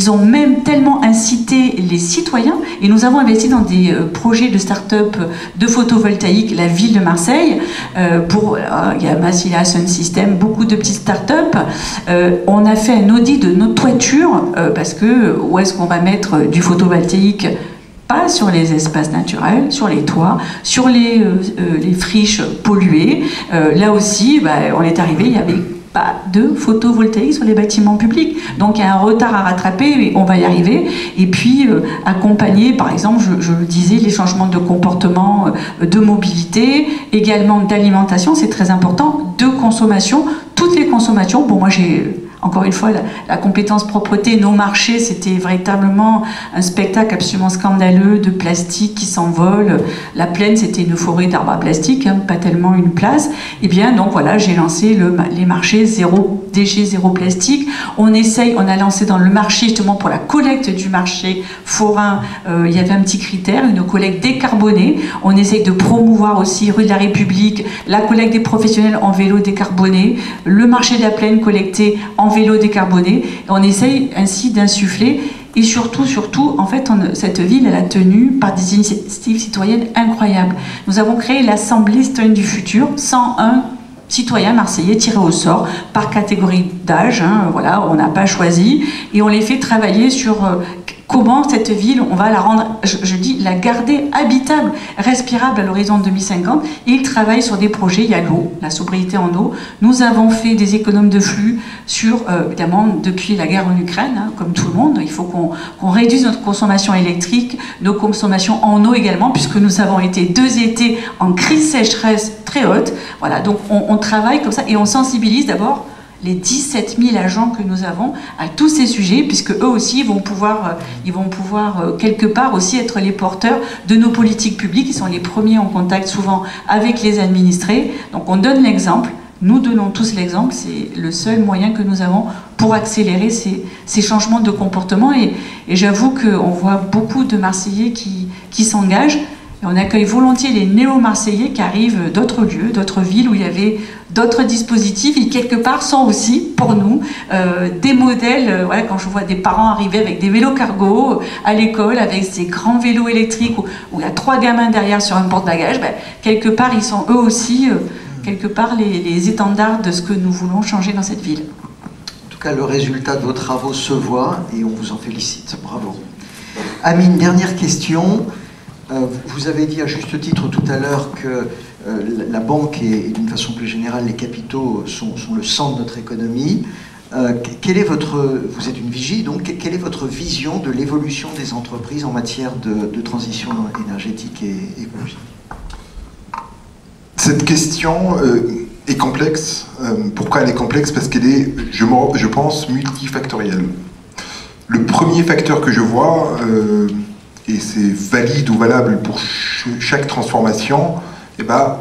ont même tellement incité les citoyens. Et nous avons investi dans des projets de start-up de photovoltaïque, la ville de Marseille. Il y a Massilia, Sun System, beaucoup de petites start-up. On a fait un audit de nos toitures, parce que où est-ce qu'on va mettre du photovoltaïque? Pas sur les espaces naturels, sur les toits, sur les friches polluées. Là aussi, on est arrivé, il n'y avait pas de photovoltaïque sur les bâtiments publics. Donc il y a un retard à rattraper, mais on va y arriver. Et puis accompagner, par exemple, je le disais, les changements de comportement, de mobilité, également d'alimentation, c'est très important, de consommation, toutes les consommations. Bon, moi j'ai... Encore une fois, la compétence propreté, nos marchés, c'était véritablement un spectacle absolument scandaleux de plastique qui s'envole. La plaine, c'était une forêt d'arbres à plastique, hein, pas tellement une place. Et bien, donc voilà, j'ai lancé les marchés zéro déchet, zéro plastique. On a lancé dans le marché, justement pour la collecte du marché forain, il y avait un petit critère, une collecte décarbonée. On essaye de promouvoir aussi, rue de la République, la collecte des professionnels en vélo décarboné, le marché de la plaine collecté en vélo décarboné. On essaye ainsi d'insuffler. Et surtout, en fait, cette ville, elle a tenu par des initiatives citoyennes incroyables. Nous avons créé l'Assemblée citoyenne du futur, 101 citoyens marseillais tirés au sort par catégorie d'âge. Hein, voilà, on n'a pas choisi. Et on les fait travailler sur comment cette ville, on va la rendre, je dis, la garder habitable, respirable à l'horizon 2050. Et ils travaillent sur des projets, il y a l'eau, la sobriété en eau. Nous avons fait des économes de flux sur, évidemment, depuis la guerre en Ukraine, hein, comme tout le monde, il faut qu'on réduise notre consommation électrique, nos consommations en eau également, puisque nous avons été 2 étés en crise sécheresse très haute. Voilà, donc on travaille comme ça et on sensibilise d'abord les 17 000 agents que nous avons à tous ces sujets, puisque eux aussi vont pouvoir quelque part aussi être les porteurs de nos politiques publiques. Ils sont les premiers en contact souvent avec les administrés. Donc on donne l'exemple, nous donnons tous l'exemple, c'est le seul moyen que nous avons pour accélérer ces changements de comportement. Et j'avoue qu'on voit beaucoup de Marseillais qui s'engagent. Et on accueille volontiers les néo-marseillais qui arrivent d'autres lieux, d'autres villes où il y avait d'autres dispositifs et quelque part sont aussi, pour nous, des modèles. Voilà, quand je vois des parents arriver avec des vélos cargo à l'école, avec ces grands vélos électriques où il y a 3 gamins derrière sur un porte-bagages, ben, quelque part, ils sont eux aussi, quelque part, les étendards de ce que nous voulons changer dans cette ville.
En tout cas, le résultat de vos travaux se voit et on vous en félicite. Bravo. Amine, dernière question. Vous avez dit à juste titre tout à l'heure que la banque et d'une façon plus générale les capitaux sont le centre de notre économie. Quelle est vous êtes une vigie, donc quelle est votre vision de l'évolution des entreprises en matière de transition énergétique et écologique?
Cette question est complexe. Pourquoi elle est complexe? Parce qu'elle est, je pense, multifactorielle. Le premier facteur que je vois, et c'est valide ou valable pour chaque transformation, et ben,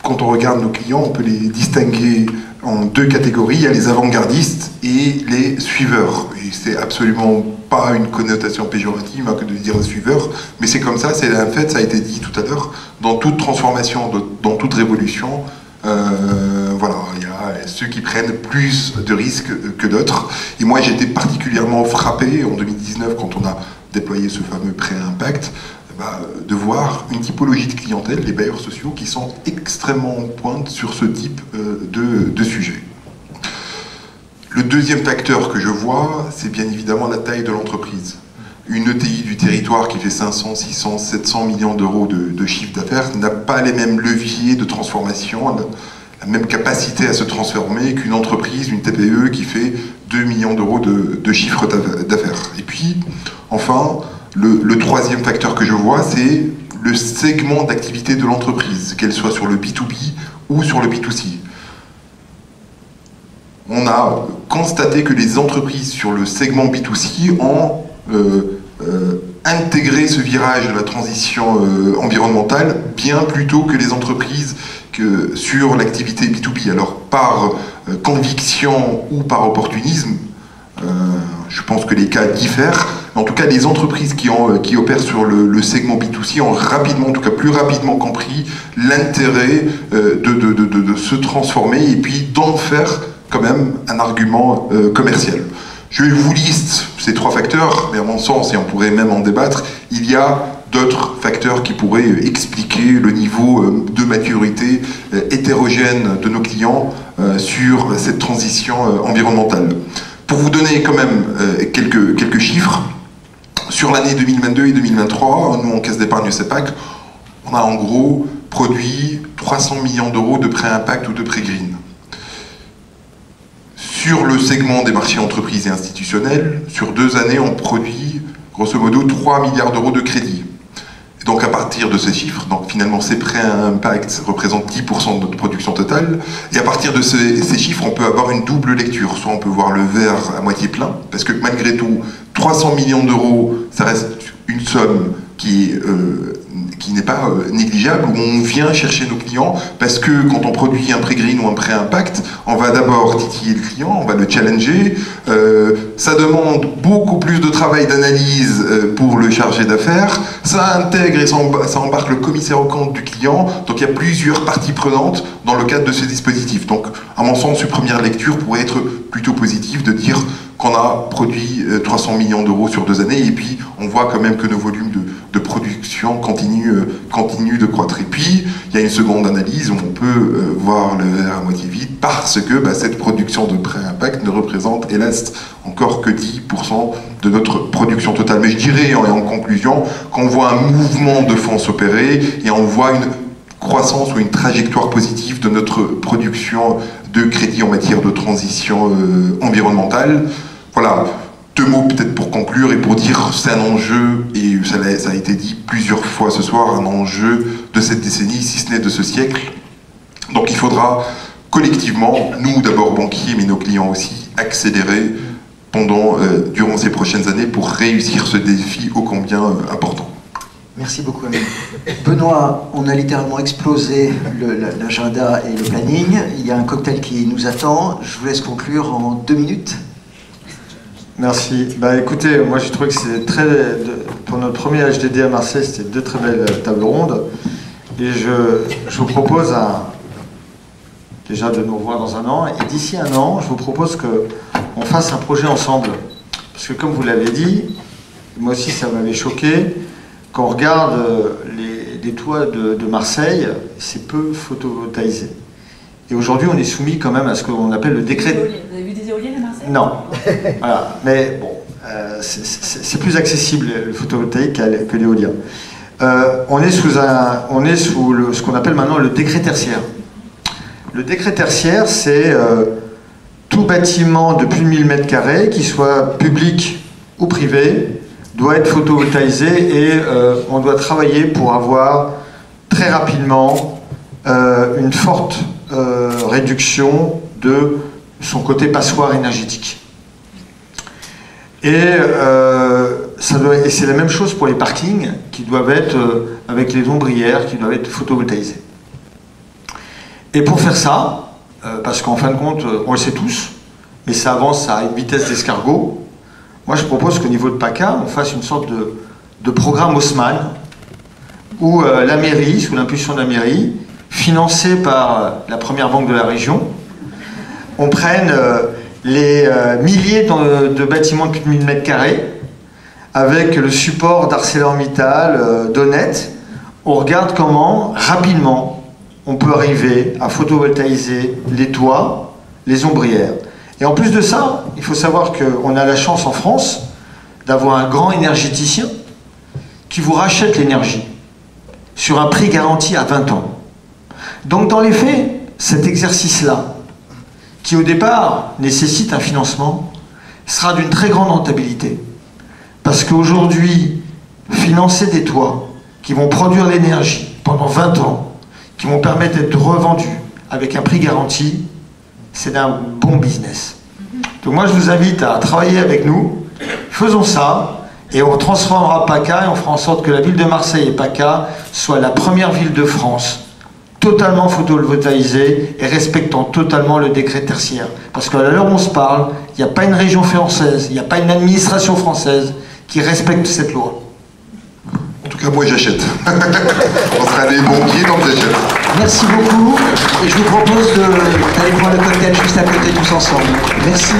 quand on regarde nos clients, on peut les distinguer en 2 catégories. Il y a les avant-gardistes et les suiveurs. Et c'est absolument pas une connotation péjorative que de dire suiveurs, mais c'est comme ça, c'est un fait, ça a été dit tout à l'heure. Dans toute transformation, dans toute révolution, voilà, il y a ceux qui prennent plus de risques que d'autres. Et moi, j'ai été particulièrement frappé en 2019 quand on a déployer ce fameux prêt impact, de voir une typologie de clientèle, les bailleurs sociaux, qui sont extrêmement en pointe sur ce type de sujet. Le deuxième facteur que je vois, c'est bien évidemment la taille de l'entreprise. Une ETI du territoire qui fait 500, 600, 700 millions d'euros de chiffre d'affaires n'a pas les mêmes leviers de transformation, la même capacité à se transformer qu'une entreprise, une TPE qui fait 2 millions d'euros de chiffre d'affaires. Et puis, enfin, le troisième facteur que je vois, c'est le segment d'activité de l'entreprise, qu'elle soit sur le B2B ou sur le B2C. On a constaté que les entreprises sur le segment B2C ont intégré ce virage de la transition environnementale bien plus tôt que les entreprises sur l'activité B2B. Alors, par conviction ou par opportunisme, je pense que les cas diffèrent. En tout cas, les entreprises qui opèrent sur le segment B2C ont rapidement, en tout cas plus rapidement compris l'intérêt de se transformer et puis d'en faire quand même un argument commercial. Je vous liste ces 3 facteurs, mais à mon sens, et on pourrait même en débattre, il y a d'autres facteurs qui pourraient expliquer le niveau de maturité hétérogène de nos clients sur cette transition environnementale. Pour vous donner quand même quelques chiffres, sur l'année 2022 et 2023, nous en Caisse d'épargne CEPAC, on a en gros produit 300 millions d'euros de prêts impact ou de prêts green. Sur le segment des marchés entreprises et institutionnels, sur 2 années, on produit grosso modo 3 milliards d'euros de crédit. Et donc à partir de ces chiffres, donc finalement ces prêts à impact représentent 10% de notre production totale, et à partir de ces chiffres, on peut avoir une double lecture. Soit on peut voir le verre à moitié plein, parce que malgré tout, 300 millions d'euros, ça reste une somme qui n'est pas négligeable, où on vient chercher nos clients, parce que quand on produit un prêt green ou un prêt impact, on va d'abord titiller le client, on va le challenger, ça demande beaucoup plus de travail d'analyse pour le chargé d'affaires, ça intègre et ça embarque le commissaire aux comptes du client, donc il y a plusieurs parties prenantes dans le cadre de ce dispositif. Donc à mon sens, une première lecture pourrait être plutôt positive de dire qu'on a produit 300 millions d'euros sur 2 années, et puis on voit quand même que nos volumes de production continuent de croître. Et puis, il y a une seconde analyse où on peut voir le verre à moitié vide, parce que cette production de prêt impact ne représente, hélas, en encore que 10% de notre production totale. Mais je dirais, en conclusion, qu'on voit un mouvement de fonds s'opérer et on voit une croissance ou une trajectoire positive de notre production de crédit en matière de transition environnementale. Voilà, 2 mots peut-être pour conclure et pour dire c'est un enjeu, et ça a été dit plusieurs fois ce soir, un enjeu de cette décennie, si ce n'est de ce siècle. Donc il faudra collectivement, nous d'abord banquiers, mais nos clients aussi, accélérer durant ces prochaines années pour réussir ce défi ô combien important.
Merci beaucoup, Amine. Benoît, on a littéralement explosé l'agenda et le planning. Il y a un cocktail qui nous attend. Je vous laisse conclure en 2 minutes.
Merci. Bah, écoutez, moi j'ai trouvé que c'est pour notre premier HDD à Marseille, c'était 2 très belles tables rondes. Et je vous propose déjà de nous revoir dans un an. Et d'ici un an, je vous propose qu'on fasse un projet ensemble. Parce que comme vous l'avez dit, moi aussi ça m'avait choqué, quand on regarde les toits de Marseille, c'est peu photovoltaïsé. Et aujourd'hui, on est soumis quand même à ce qu'on appelle le décret...
Vous avez vu des éoliennes à Marseille?
Non. Voilà. Mais bon, c'est plus accessible le photovoltaïque que l'éolien. On est sous ce qu'on appelle maintenant le décret tertiaire. Le décret tertiaire, c'est tout bâtiment de plus de 1000 m², qu'il soit public ou privé, doit être photovoltaïsé et on doit travailler pour avoir très rapidement une forte réduction de son côté passoire énergétique. Et c'est la même chose pour les parkings qui doivent être avec les ombrières qui doivent être photovoltaïsées. Et pour faire ça, parce qu'en fin de compte, on le sait tous, mais ça avance à une vitesse d'escargot, moi je propose qu'au niveau de PACA, on fasse une sorte de programme Haussmann où la mairie, sous l'impulsion de la mairie, financée par la première banque de la région, on prenne les milliers de bâtiments de plus de 1000 m², avec le support d'ArcelorMittal, d'Honnête, on regarde comment, rapidement, on peut arriver à photovoltaïser les toits, les ombrières. Et en plus de ça, il faut savoir qu'on a la chance en France d'avoir un grand énergéticien qui vous rachète l'énergie sur un prix garanti à 20 ans. Donc dans les faits, cet exercice-là, qui au départ nécessite un financement, sera d'une très grande rentabilité. Parce qu'aujourd'hui, financer des toits qui vont produire l'énergie pendant 20 ans, qui vont permettre d'être revendus avec un prix garanti, c'est un bon business. Donc moi je vous invite à travailler avec nous, faisons ça, et on transformera PACA et on fera en sorte que la ville de Marseille et PACA soit la première ville de France totalement photovoltaïsée et respectant totalement le décret tertiaire. Parce qu'à l'heure où on se parle, il n'y a pas une région française, il n'y a pas une administration française qui respecte cette loi.
En tout cas, moi j'achète. On sera des banquiers, donc j'achète.
Merci beaucoup. Et je vous propose d'aller prendre le cocktail juste à côté tous ensemble. Merci.